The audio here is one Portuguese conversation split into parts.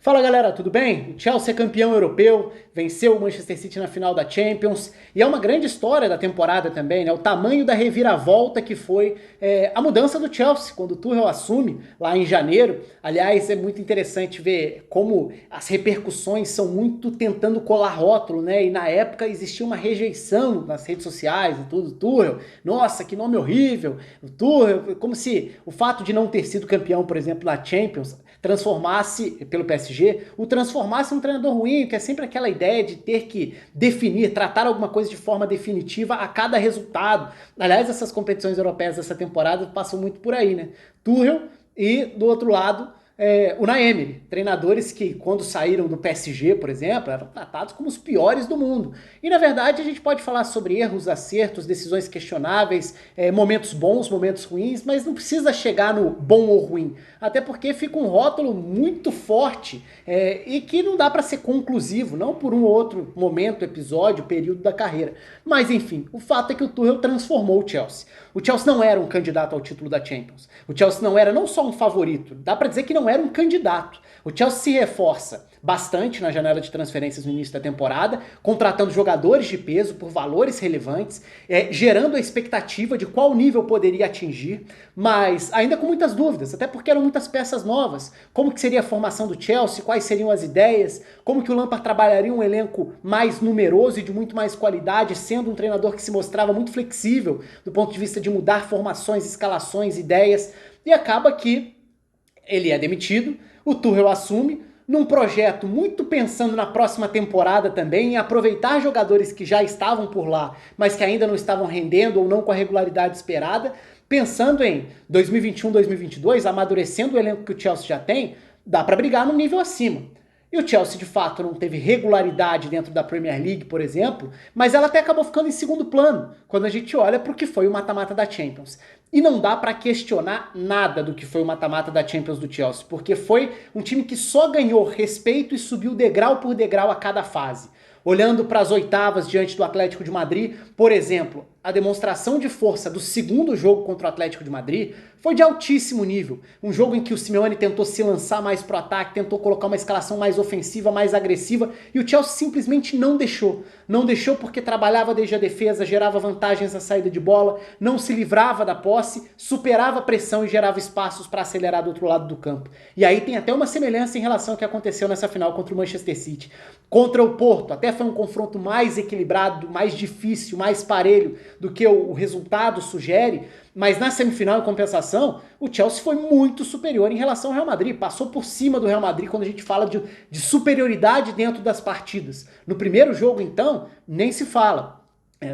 Fala galera, tudo bem? O Chelsea é campeão europeu, venceu o Manchester City na final da Champions e é uma grande história da temporada também, né? O tamanho da reviravolta que foi a mudança do Chelsea quando o Tuchel assume lá em janeiro. Aliás, é muito interessante ver como as repercussões são muito tentando colar rótulo, né? E na época existia uma rejeição nas redes sociais e tudo. Tuchel, nossa, que nome horrível! O Tuchel, como se o fato de não ter sido campeão, por exemplo, na Champions transformasse, pelo PSG, o transformasse em um treinador ruim, que é sempre aquela ideia de ter que definir, tratar alguma coisa de forma definitiva a cada resultado. Aliás, essas competições europeias dessa temporada passam muito por aí, né? Tuchel e, do outro lado, Unai Emery, treinadores que quando saíram do PSG, por exemplo, eram tratados como os piores do mundo. E na verdade a gente pode falar sobre erros, acertos, decisões questionáveis, momentos bons, momentos ruins, mas não precisa chegar no bom ou ruim, até porque fica um rótulo muito forte e que não dá para ser conclusivo, não por um ou outro momento, episódio, período da carreira. Mas enfim, o fato é que o Tuchel transformou o Chelsea. O Chelsea não era um candidato ao título da Champions. O Chelsea não era não só um favorito, dá para dizer que não era um candidato. O Chelsea se reforça bastante na janela de transferências no início da temporada, contratando jogadores de peso por valores relevantes, gerando a expectativa de qual nível poderia atingir, mas ainda com muitas dúvidas, até porque eram muitas peças novas. Como que seria a formação do Chelsea, quais seriam as ideias, como que o Lampard trabalharia um elenco mais numeroso e de muito mais qualidade, sendo um treinador que se mostrava muito flexível do ponto de vista de mudar formações, escalações, ideias, e acaba que ele é demitido, o Tuchel assume, num projeto muito pensando na próxima temporada também, em aproveitar jogadores que já estavam por lá, mas que ainda não estavam rendendo ou não com a regularidade esperada, pensando em 2021, 2022, amadurecendo o elenco que o Chelsea já tem, dá para brigar num nível acima. E o Chelsea, de fato, não teve regularidade dentro da Premier League, por exemplo, mas ela até acabou ficando em segundo plano, quando a gente olha para o que foi o mata-mata da Champions. E não dá para questionar nada do que foi o mata-mata da Champions do Chelsea, porque foi um time que só ganhou respeito e subiu degrau por degrau a cada fase. Olhando para as oitavas diante do Atlético de Madrid, por exemplo, a demonstração de força do segundo jogo contra o Atlético de Madrid foi de altíssimo nível. Um jogo em que o Simeone tentou se lançar mais pro ataque, tentou colocar uma escalação mais ofensiva, mais agressiva, e o Chelsea simplesmente não deixou. Não deixou porque trabalhava desde a defesa, gerava vantagens na saída de bola, não se livrava da posse, superava a pressão e gerava espaços para acelerar do outro lado do campo. E aí tem até uma semelhança em relação ao que aconteceu nessa final contra o Manchester City. Contra o Porto, até foi um confronto mais equilibrado, mais difícil, mais parelho do que o resultado sugere, mas na semifinal, em compensação, o Chelsea foi muito superior em relação ao Real Madrid, passou por cima do Real Madrid quando a gente fala de superioridade dentro das partidas. No primeiro jogo, então, nem se fala.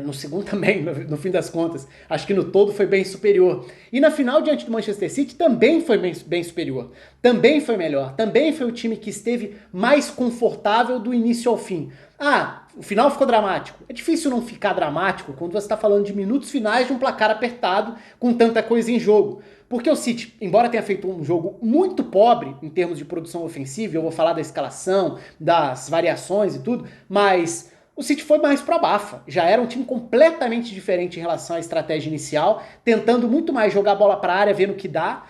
No segundo também, no fim das contas. Acho que no todo foi bem superior. E na final, diante do Manchester City, também foi bem superior. Também foi melhor. Também foi o time que esteve mais confortável do início ao fim. Ah, o final ficou dramático. É difícil não ficar dramático quando você está falando de minutos finais de um placar apertado com tanta coisa em jogo. Porque o City, embora tenha feito um jogo muito pobre em termos de produção ofensiva, eu vou falar da escalação, das variações e tudo, mas o City foi mais pro abafa. Já era um time completamente diferente em relação à estratégia inicial, tentando muito mais jogar a bola para a área, vendo o que dá,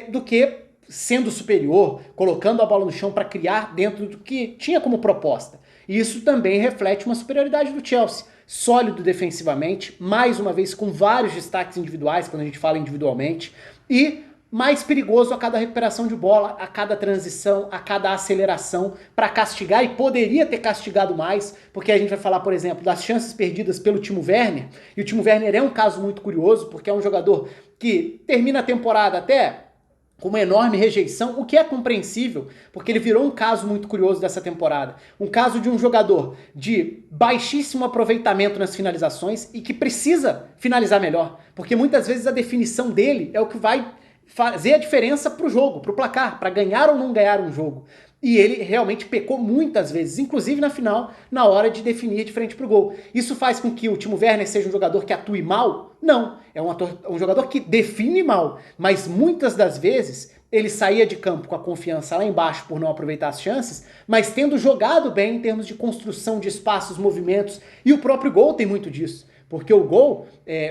do que sendo superior, colocando a bola no chão para criar dentro do que tinha como proposta. E isso também reflete uma superioridade do Chelsea. Sólido defensivamente, mais uma vez com vários destaques individuais, quando a gente fala individualmente, e mais perigoso a cada recuperação de bola, a cada transição, a cada aceleração, para castigar, e poderia ter castigado mais, porque a gente vai falar, por exemplo, das chances perdidas pelo Timo Werner, e o Timo Werner é um caso muito curioso, porque é um jogador que termina a temporada até com uma enorme rejeição, o que é compreensível, porque ele virou um caso muito curioso dessa temporada. Um caso de um jogador de baixíssimo aproveitamento nas finalizações e que precisa finalizar melhor, porque muitas vezes a definição dele é o que vai fazer a diferença pro jogo, pro placar, para ganhar ou não ganhar um jogo. E ele realmente pecou muitas vezes, inclusive na final, na hora de definir de frente pro gol. Isso faz com que o Timo Werner seja um jogador que atue mal? Não. É um jogador que define mal, mas muitas das vezes ele saía de campo com a confiança lá embaixo por não aproveitar as chances, mas tendo jogado bem em termos de construção de espaços, movimentos, e o próprio gol tem muito disso. Porque o gol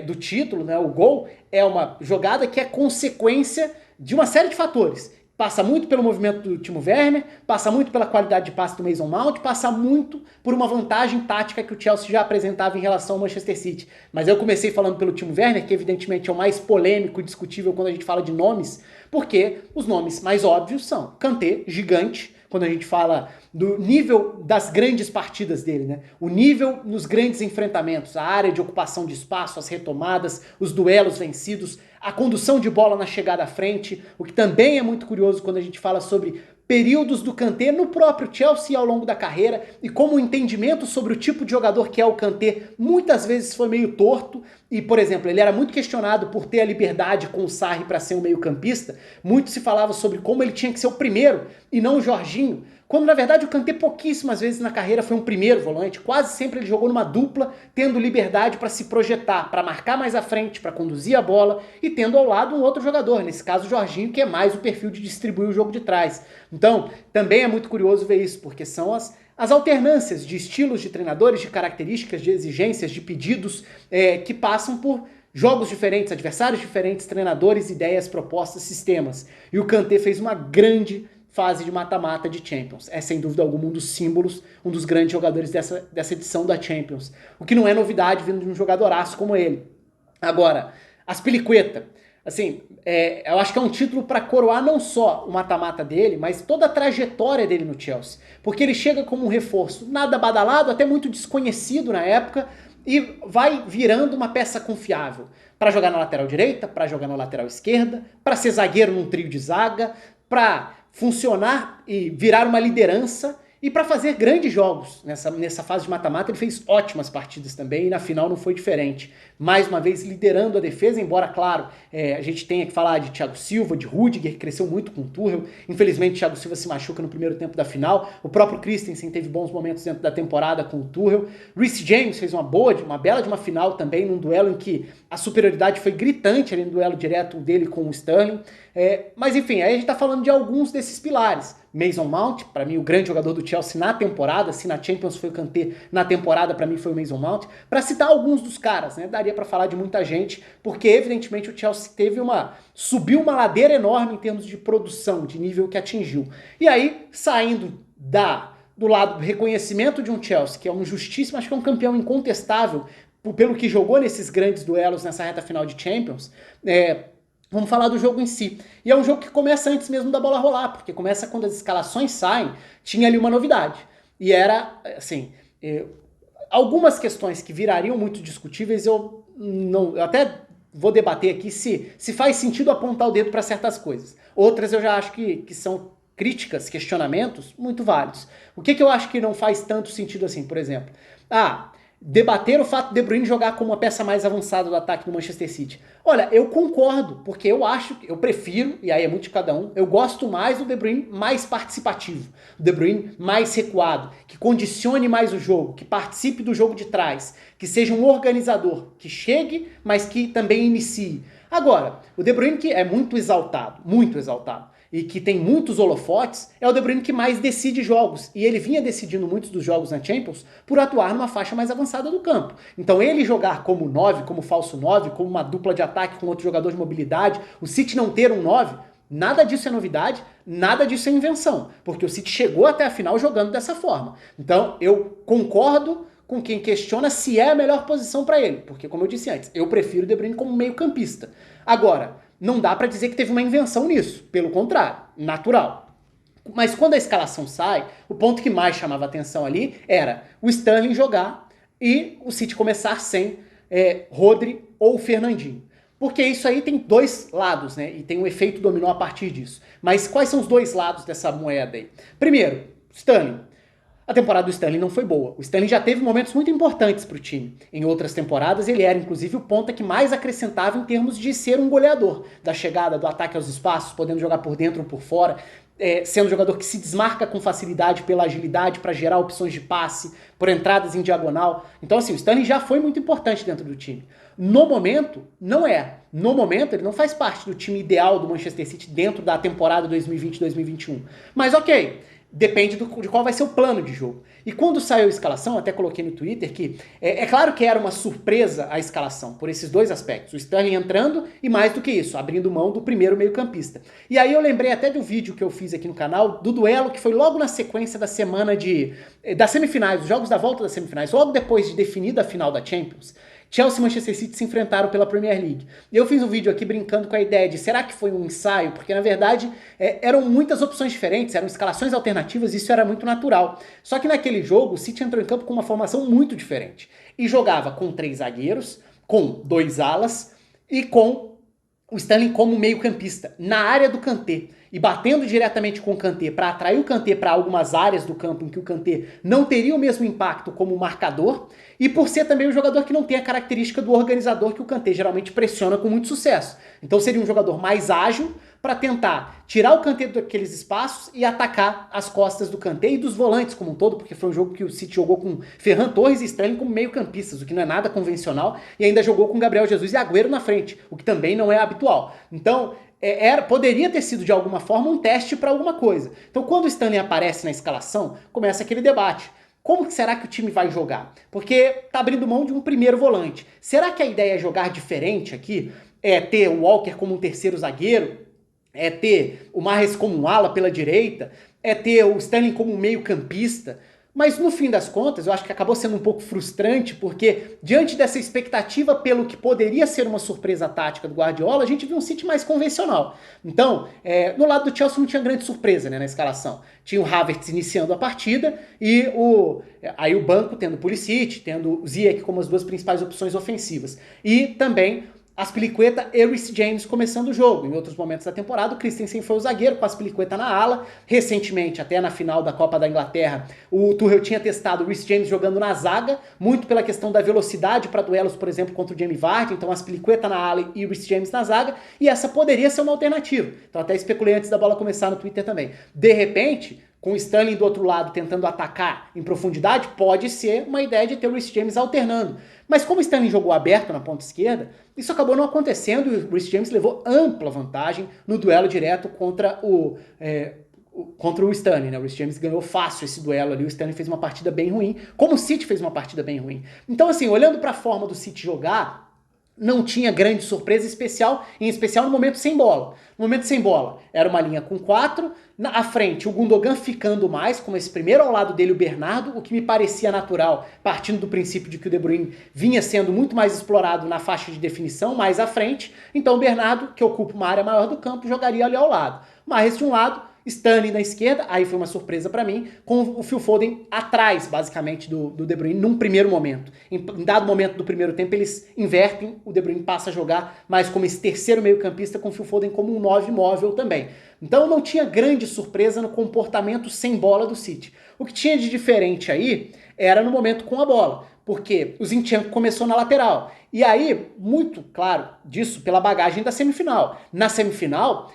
do título, né, o gol é uma jogada que é consequência de uma série de fatores. Passa muito pelo movimento do Timo Werner, passa muito pela qualidade de passe do Mason Mount, passa muito por uma vantagem tática que o Chelsea já apresentava em relação ao Manchester City. Mas eu comecei falando pelo Timo Werner, que evidentemente é o mais polêmico e discutível quando a gente fala de nomes, porque os nomes mais óbvios são Kanté, gigante, quando a gente fala do nível das grandes partidas dele, né? O nível nos grandes enfrentamentos, a área de ocupação de espaço, as retomadas, os duelos vencidos, a condução de bola na chegada à frente, o que também é muito curioso quando a gente fala sobre períodos do Kanté no próprio Chelsea ao longo da carreira e como o entendimento sobre o tipo de jogador que é o Kanté muitas vezes foi meio torto e, por exemplo, ele era muito questionado por ter a liberdade com o Sarri para ser um meio-campista. Muito se falava sobre como ele tinha que ser o primeiro e não o Jorginho, quando na verdade o Kanté pouquíssimas vezes na carreira foi um primeiro volante, quase sempre ele jogou numa dupla, tendo liberdade para se projetar, para marcar mais à frente, para conduzir a bola e tendo ao lado um outro jogador, nesse caso o Jorginho, que é mais o perfil de distribuir o jogo de trás. Então, também é muito curioso ver isso, porque são as alternâncias de estilos de treinadores, de características, de exigências, de pedidos que passam por jogos diferentes, adversários diferentes, treinadores, ideias, propostas, sistemas. E o Kanté fez uma grande fase de mata-mata de Champions. É sem dúvida alguma um dos símbolos, um dos grandes jogadores dessa edição da Champions. O que não é novidade vindo de um jogadoraço como ele. Agora, Azpilicueta. Assim, eu acho que é um título para coroar não só o mata-mata dele, mas toda a trajetória dele no Chelsea. Porque ele chega como um reforço nada badalado, até muito desconhecido na época, e vai virando uma peça confiável. Para jogar na lateral direita, para jogar na lateral esquerda, para ser zagueiro num trio de zaga, para funcionar e virar uma liderança e para fazer grandes jogos. Nessa fase de mata-mata ele fez ótimas partidas também e na final não foi diferente. Mais uma vez liderando a defesa, embora, claro, a gente tenha que falar de Thiago Silva, de Rudiger, que cresceu muito com o Tuchel. Infelizmente, Thiago Silva se machuca no primeiro tempo da final. O próprio Christensen teve bons momentos dentro da temporada com o Tuchel. Reece James fez uma bela de uma final também, num duelo em que a superioridade foi gritante ali no duelo direto dele com o Sterling. Mas enfim, aí a gente tá falando de alguns desses pilares. Mason Mount, para mim o grande jogador do Chelsea na temporada, se na Champions foi o Kanté, na temporada para mim foi o Mason Mount, para citar alguns dos caras, né? Daria para falar de muita gente, porque evidentemente o Chelsea subiu uma ladeira enorme em termos de produção, de nível que atingiu. E aí, saindo do lado do reconhecimento de um Chelsea, que é um justíssimo, acho que é um campeão incontestável, pelo que jogou nesses grandes duelos nessa reta final de Champions, vamos falar do jogo em si. E é um jogo que começa antes mesmo da bola rolar, porque começa quando as escalações saem, tinha ali uma novidade. E era, assim, algumas questões que virariam muito discutíveis, eu até vou debater aqui se faz sentido apontar o dedo para certas coisas. Outras eu já acho que são críticas, questionamentos muito válidos. O que eu acho que não faz tanto sentido assim, por exemplo? Debater o fato de De Bruyne jogar como uma peça mais avançada do ataque do Manchester City. Olha, eu concordo, porque eu prefiro, e aí é muito de cada um, eu gosto mais do De Bruyne mais participativo, do De Bruyne mais recuado, que condicione mais o jogo, que participe do jogo de trás, que seja um organizador, que chegue, mas que também inicie. Agora, o De Bruyne que é muito exaltado, e que tem muitos holofotes, é o De Bruyne que mais decide jogos. E ele vinha decidindo muitos dos jogos na Champions por atuar numa faixa mais avançada do campo. Então ele jogar como 9, como falso 9, como uma dupla de ataque com outro jogador de mobilidade, o City não ter um 9, nada disso é novidade, nada disso é invenção. Porque o City chegou até a final jogando dessa forma. Então eu concordo com quem questiona se é a melhor posição para ele. Porque, como eu disse antes, eu prefiro o De Bruyne como meio campista. Agora, não dá para dizer que teve uma invenção nisso, pelo contrário, natural. Mas quando a escalação sai, o ponto que mais chamava atenção ali era o Sterling jogar e o City começar sem Rodri ou Fernandinho. Porque isso aí tem dois lados, né? E tem um efeito dominó a partir disso. Mas quais são os dois lados dessa moeda aí? Primeiro, Sterling. A temporada do Sterling não foi boa. O Sterling já teve momentos muito importantes para o time. Em outras temporadas, ele era inclusive o ponta que mais acrescentava em termos de ser um goleador. Da chegada, do ataque aos espaços, podendo jogar por dentro ou por fora, sendo um jogador que se desmarca com facilidade pela agilidade para gerar opções de passe, por entradas em diagonal. Então, assim, o Sterling já foi muito importante dentro do time. No momento, não é. No momento, ele não faz parte do time ideal do Manchester City dentro da temporada 2020-2021. Mas ok, depende de qual vai ser o plano de jogo. E quando saiu a escalação, até coloquei no Twitter que é claro que era uma surpresa a escalação, por esses dois aspectos. O Sterling entrando e, mais do que isso, abrindo mão do primeiro meio-campista. E aí eu lembrei até do vídeo que eu fiz aqui no canal, do duelo que foi logo na sequência da semana das semifinais, dos jogos da volta das semifinais, logo depois de definida a final da Champions. Chelsea e Manchester City se enfrentaram pela Premier League. E eu fiz um vídeo aqui brincando com a ideia de será que foi um ensaio? Porque na verdade eram muitas opções diferentes, eram escalações alternativas e isso era muito natural. Só que naquele jogo o City entrou em campo com uma formação muito diferente. E jogava com 3 zagueiros, com 2 alas e com o Sterling como meio campista, na área do Kanté. E batendo diretamente com o Kanté para atrair o Kanté para algumas áreas do campo em que o Kanté não teria o mesmo impacto como marcador, e por ser também um jogador que não tem a característica do organizador que o Kanté geralmente pressiona com muito sucesso. Então seria um jogador mais ágil para tentar tirar o Kanté daqueles espaços e atacar as costas do Kanté e dos volantes como um todo, porque foi um jogo que o City jogou com Ferran Torres e Sterling como meio-campistas, o que não é nada convencional, e ainda jogou com Gabriel Jesus e Agüero na frente, o que também não é habitual. Então, poderia ter sido de alguma forma um teste para alguma coisa. Então, quando o Sterling aparece na escalação, começa aquele debate. Como será que o time vai jogar? Porque tá abrindo mão de um primeiro volante. Será que a ideia é jogar diferente aqui? É ter o Walker como um terceiro zagueiro? É ter o Mahrez como um ala pela direita? É ter o Sterling como um meio-campista? Mas no fim das contas, eu acho que acabou sendo um pouco frustrante, porque diante dessa expectativa pelo que poderia ser uma surpresa tática do Guardiola, a gente viu um City mais convencional. Então, no lado do Chelsea não tinha grande surpresa, né, na escalação. Tinha o Havertz iniciando a partida e aí o banco tendo o Pulisic, tendo o Ziyech como as duas principais opções ofensivas. E também Azpilicueta e Reece James começando o jogo. Em outros momentos da temporada, o Christensen foi o zagueiro, com a Azpilicueta na ala. Recentemente, até na final da Copa da Inglaterra, o Tuchel tinha testado o Reece James jogando na zaga, muito pela questão da velocidade para duelos, por exemplo, contra o Jamie Vardy. Então, a Azpilicueta na ala e o Reece James na zaga. E essa poderia ser uma alternativa. Então, até especulei antes da bola começar no Twitter também. De repente, com o Sterling do outro lado tentando atacar em profundidade, pode ser uma ideia de ter o Reece James alternando. Mas como o Sterling jogou aberto na ponta esquerda, isso acabou não acontecendo e o Reece James levou ampla vantagem no duelo direto contra o Sterling, né? O Reece James ganhou fácil esse duelo ali, o Sterling fez uma partida bem ruim, como o City fez uma partida bem ruim. Então assim, olhando para a forma do City jogar, não tinha grande surpresa especial, em especial no momento sem bola. No momento sem bola, era uma linha com 4, à frente o Gundogan ficando mais, como esse primeiro ao lado dele o Bernardo, o que me parecia natural, partindo do princípio de que o De Bruyne vinha sendo muito mais explorado na faixa de definição, mais à frente, então o Bernardo, que ocupa uma área maior do campo, jogaria ali ao lado. Mas de um lado, Sterling na esquerda, aí foi uma surpresa para mim, com o Phil Foden atrás, basicamente, do De Bruyne, num primeiro momento. Em dado momento do primeiro tempo, eles invertem, o De Bruyne passa a jogar mais como esse terceiro meio-campista, com o Phil Foden como um 9 móvel também. Então não tinha grande surpresa no comportamento sem bola do City. O que tinha de diferente aí era no momento com a bola, porque o Zinchenko começou na lateral. E aí, muito claro disso pela bagagem da semifinal. Na semifinal,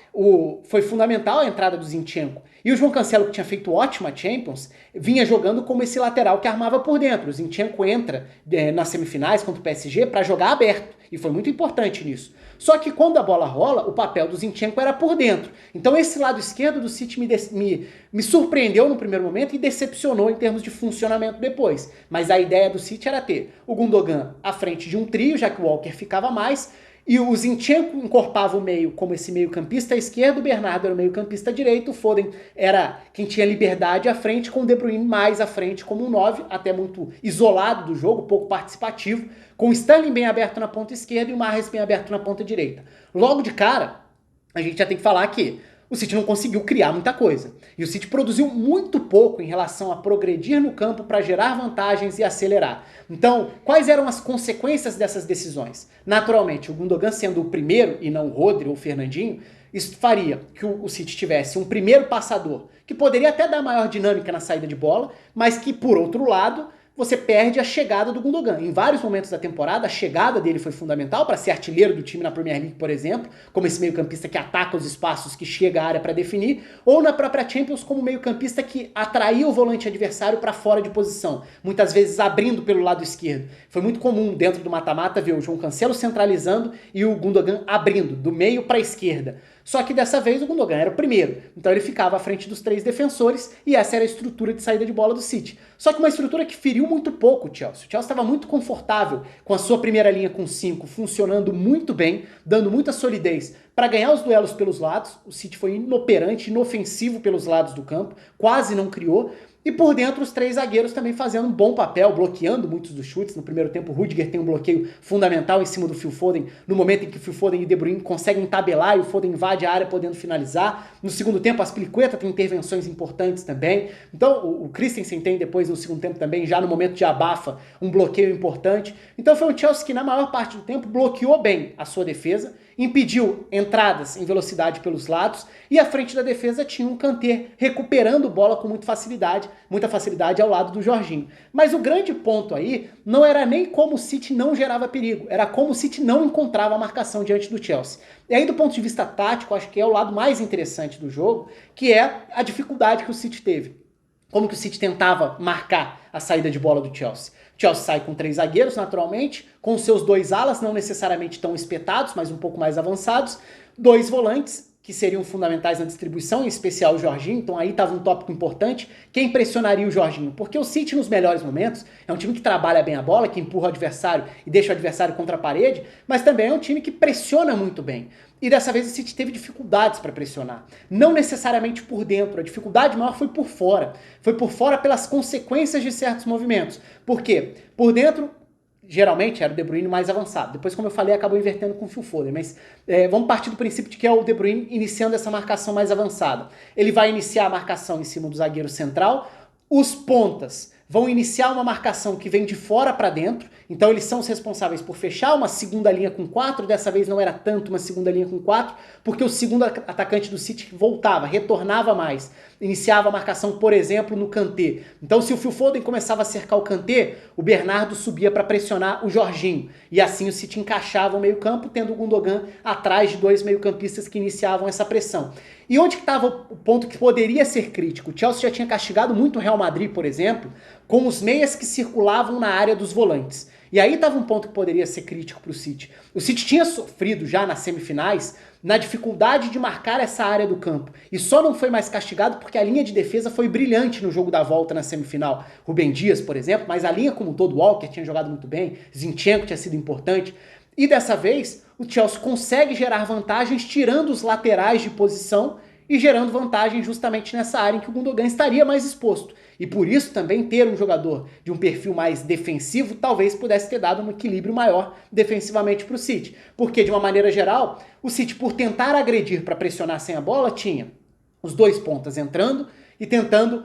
foi fundamental a entrada do Zinchenko. E o João Cancelo, que tinha feito ótima Champions, vinha jogando como esse lateral que armava por dentro. O Zinchenko entra nas semifinais contra o PSG para jogar aberto. E foi muito importante nisso. Só que quando a bola rola, o papel do Zinchenko era por dentro. Então esse lado esquerdo do City me surpreendeu no primeiro momento e decepcionou em termos de funcionamento depois. Mas a ideia do City era ter o Gundogan à frente de um trio, já que o Walker ficava mais, e o Zinchenko encorpava o meio como esse meio-campista esquerdo, o Bernardo era o meio-campista direito, o Foden era quem tinha liberdade à frente, com o De Bruyne mais à frente como um 9, até muito isolado do jogo, pouco participativo, com o Sterling bem aberto na ponta esquerda e o Mahrez bem aberto na ponta direita. Logo de cara, a gente já tem que falar que o City não conseguiu criar muita coisa. E o City produziu muito pouco em relação a progredir no campo para gerar vantagens e acelerar. Então, quais eram as consequências dessas decisões? Naturalmente, o Gundogan sendo o primeiro e não o Rodri ou o Fernandinho, isso faria que o City tivesse um primeiro passador, que poderia até dar maior dinâmica na saída de bola, mas que, por outro lado, você perde a chegada do Gundogan. Em vários momentos da temporada, a chegada dele foi fundamental para ser artilheiro do time na Premier League, por exemplo, como esse meio-campista que ataca os espaços, que chega à área para definir, ou na própria Champions como meio-campista que atraía o volante adversário para fora de posição, muitas vezes abrindo pelo lado esquerdo. Foi muito comum dentro do mata-mata ver o João Cancelo centralizando e o Gundogan abrindo, do meio para a esquerda. Só que dessa vez o Gundogan era o primeiro, então ele ficava à frente dos 3 defensores e essa era a estrutura de saída de bola do City. Só que uma estrutura que feriu muito pouco o Chelsea. O Chelsea estava muito confortável com a sua primeira linha com 5, funcionando muito bem, dando muita solidez para ganhar os duelos pelos lados. O City foi inoperante, inofensivo pelos lados do campo, quase não criou. E por dentro os 3 zagueiros também fazendo um bom papel, bloqueando muitos dos chutes. No primeiro tempo o Rudiger tem um bloqueio fundamental em cima do Phil Foden, no momento em que o Phil Foden e De Bruyne conseguem tabelar e o Foden invade a área podendo finalizar. No segundo tempo a Azpilicueta tem intervenções importantes também. Então o Christensen tem depois no segundo tempo também, já no momento de abafa, um bloqueio importante. Então foi um Chelsea que na maior parte do tempo bloqueou bem a sua defesa, impediu entradas em velocidade pelos lados e à frente da defesa tinha um Kanté recuperando bola com muita facilidade ao lado do Jorginho. Mas o grande ponto aí não era nem como o City não gerava perigo, era como o City não encontrava a marcação diante do Chelsea. E aí do ponto de vista tático, acho que é o lado mais interessante do jogo, que é a dificuldade que o City teve. Como que o City tentava marcar a saída de bola do Chelsea? O Chelsea sai com 3 zagueiros, naturalmente, com seus 2 alas, não necessariamente tão espetados, mas um pouco mais avançados, 2 volantes, que seriam fundamentais na distribuição, em especial o Jorginho, então aí estava um tópico importante, quem pressionaria o Jorginho? Porque o City nos melhores momentos é um time que trabalha bem a bola, que empurra o adversário e deixa o adversário contra a parede, mas também é um time que pressiona muito bem. E dessa vez o City teve dificuldades para pressionar. Não necessariamente por dentro, a dificuldade maior foi por fora. Foi por fora pelas consequências de certos movimentos. Por quê? Por dentro, geralmente era o De Bruyne mais avançado. Depois, como eu falei, acabou invertendo com o Phil Foden. Mas vamos partir do princípio de que é o De Bruyne iniciando essa marcação mais avançada. Ele vai iniciar a marcação em cima do zagueiro central. Os pontas vão iniciar uma marcação que vem de fora para dentro, então eles são os responsáveis por fechar uma segunda linha com 4, dessa vez não era tanto uma segunda linha com 4, porque o segundo atacante do City voltava, retornava mais, iniciava a marcação, por exemplo, no Kanté. Então se o Phil Foden começava a cercar o Kanté, o Bernardo subia para pressionar o Jorginho, e assim o City encaixava o meio campo, tendo o Gundogan atrás de 2 meio-campistas que iniciavam essa pressão. E onde que estava o ponto que poderia ser crítico? O Chelsea já tinha castigado muito o Real Madrid, por exemplo, com os meias que circulavam na área dos volantes. E aí estava um ponto que poderia ser crítico para o City. O City tinha sofrido já nas semifinais na dificuldade de marcar essa área do campo. E só não foi mais castigado porque a linha de defesa foi brilhante no jogo da volta na semifinal. Rubem Dias, por exemplo, mas a linha como um todo, Walker tinha jogado muito bem, Zinchenko tinha sido importante. E dessa vez, o Chelsea consegue gerar vantagens tirando os laterais de posição e gerando vantagem justamente nessa área em que o Gundogan estaria mais exposto. E por isso também ter um jogador de um perfil mais defensivo talvez pudesse ter dado um equilíbrio maior defensivamente para o City. Porque de uma maneira geral, o City por tentar agredir para pressionar sem a bola tinha os 2 pontas entrando e tentando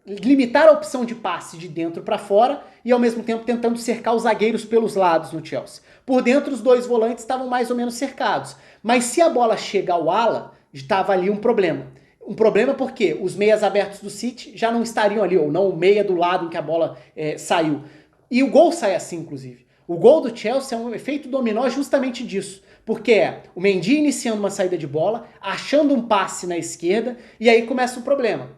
limitar a opção de passe de dentro para fora e ao mesmo tempo tentando cercar os zagueiros pelos lados no Chelsea. Por dentro os 2 volantes estavam mais ou menos cercados, mas se a bola chega ao ala, estava ali um problema. Um problema porque os meias abertos do City já não estariam ali, ou não o meia do lado em que a bola saiu. E o gol sai assim, inclusive. O gol do Chelsea é um efeito dominó justamente disso. Porque é o Mendy iniciando uma saída de bola, achando um passe na esquerda, e aí começa o problema.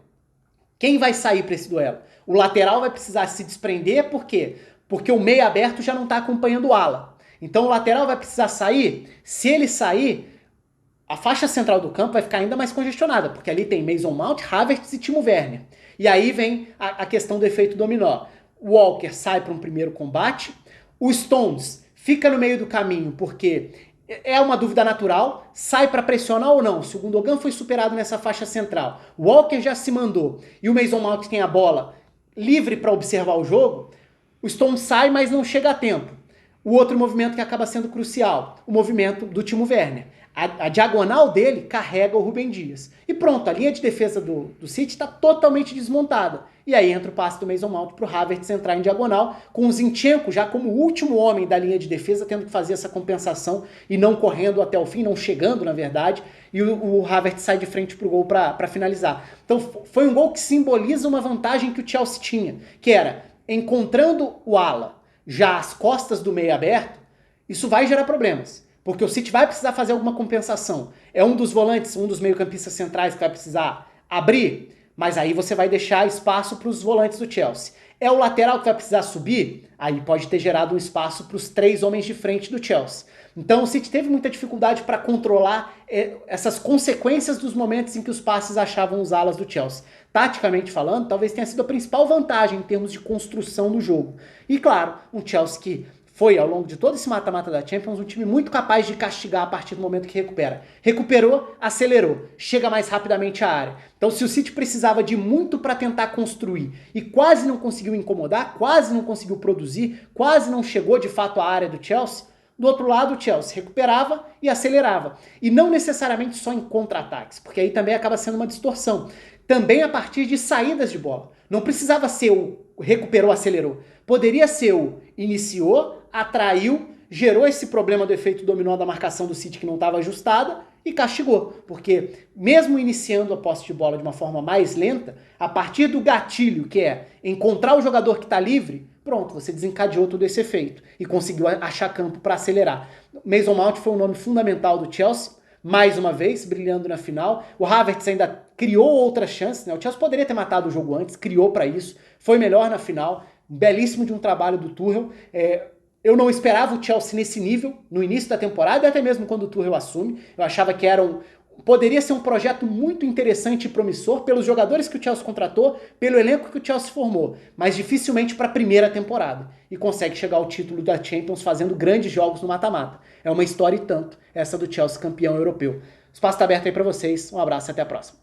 Quem vai sair para esse duelo? O lateral vai precisar se desprender, por quê? Porque o meia aberto já não está acompanhando o ala. Então o lateral vai precisar sair, se ele sair, a faixa central do campo vai ficar ainda mais congestionada, porque ali tem Mason Mount, Havertz e Timo Werner. E aí vem a questão do efeito dominó. O Walker sai para um primeiro combate, o Stones fica no meio do caminho, porque é uma dúvida natural, sai para pressionar ou não. Se o Gundogan foi superado nessa faixa central, o Walker já se mandou e o Mason Mount tem a bola livre para observar o jogo, o Stones sai, mas não chega a tempo. O outro movimento que acaba sendo crucial, o movimento do Timo Werner. A diagonal dele carrega o Rubem Dias. E pronto, a linha de defesa do City está totalmente desmontada. E aí entra o passe do Mason Mount para o Havertz entrar em diagonal, com o Zinchenko já como o último homem da linha de defesa, tendo que fazer essa compensação e não correndo até o fim, não chegando, na verdade, e o Havertz sai de frente para o gol para finalizar. Então foi um gol que simboliza uma vantagem que o Chelsea tinha, que era, encontrando o ala já às costas do meio aberto, isso vai gerar problemas. Porque o City vai precisar fazer alguma compensação. É um dos volantes, um dos meio-campistas centrais que vai precisar abrir, mas aí você vai deixar espaço para os volantes do Chelsea. É o lateral que vai precisar subir? Aí pode ter gerado um espaço para os 3 homens de frente do Chelsea. Então o City teve muita dificuldade para controlar essas consequências dos momentos em que os passes achavam os alas do Chelsea. Taticamente falando, talvez tenha sido a principal vantagem em termos de construção do jogo. E claro, um Chelsea que foi, ao longo de todo esse mata-mata da Champions, um time muito capaz de castigar a partir do momento que recupera. Recuperou, acelerou, chega mais rapidamente à área. Então, se o City precisava de muito para tentar construir e quase não conseguiu incomodar, quase não conseguiu produzir, quase não chegou de fato à área do Chelsea, do outro lado o Chelsea recuperava e acelerava. E não necessariamente só em contra-ataques, porque aí também acaba sendo uma distorção. Também a partir de saídas de bola. Não precisava ser o recuperou, acelerou. Poderia ser o iniciou, atraiu, gerou esse problema do efeito dominó da marcação do City que não estava ajustada e castigou. Porque mesmo iniciando a posse de bola de uma forma mais lenta, a partir do gatilho, que é encontrar o jogador que está livre, pronto, você desencadeou todo esse efeito e conseguiu achar campo para acelerar. Mason Mount foi um nome fundamental do Chelsea, mais uma vez, brilhando na final. O Havertz ainda criou outras chances, né? O Chelsea poderia ter matado o jogo antes, criou para isso, foi melhor na final, belíssimo de um trabalho do Tuchel. Eu não esperava o Chelsea nesse nível no início da temporada, até mesmo quando o Tuchel assume. Eu achava que poderia ser um projeto muito interessante e promissor pelos jogadores que o Chelsea contratou, pelo elenco que o Chelsea formou, mas dificilmente para a primeira temporada. E consegue chegar ao título da Champions fazendo grandes jogos no mata-mata. É uma história e tanto, essa do Chelsea campeão europeu. O espaço está aberto aí para vocês. Um abraço e até a próxima.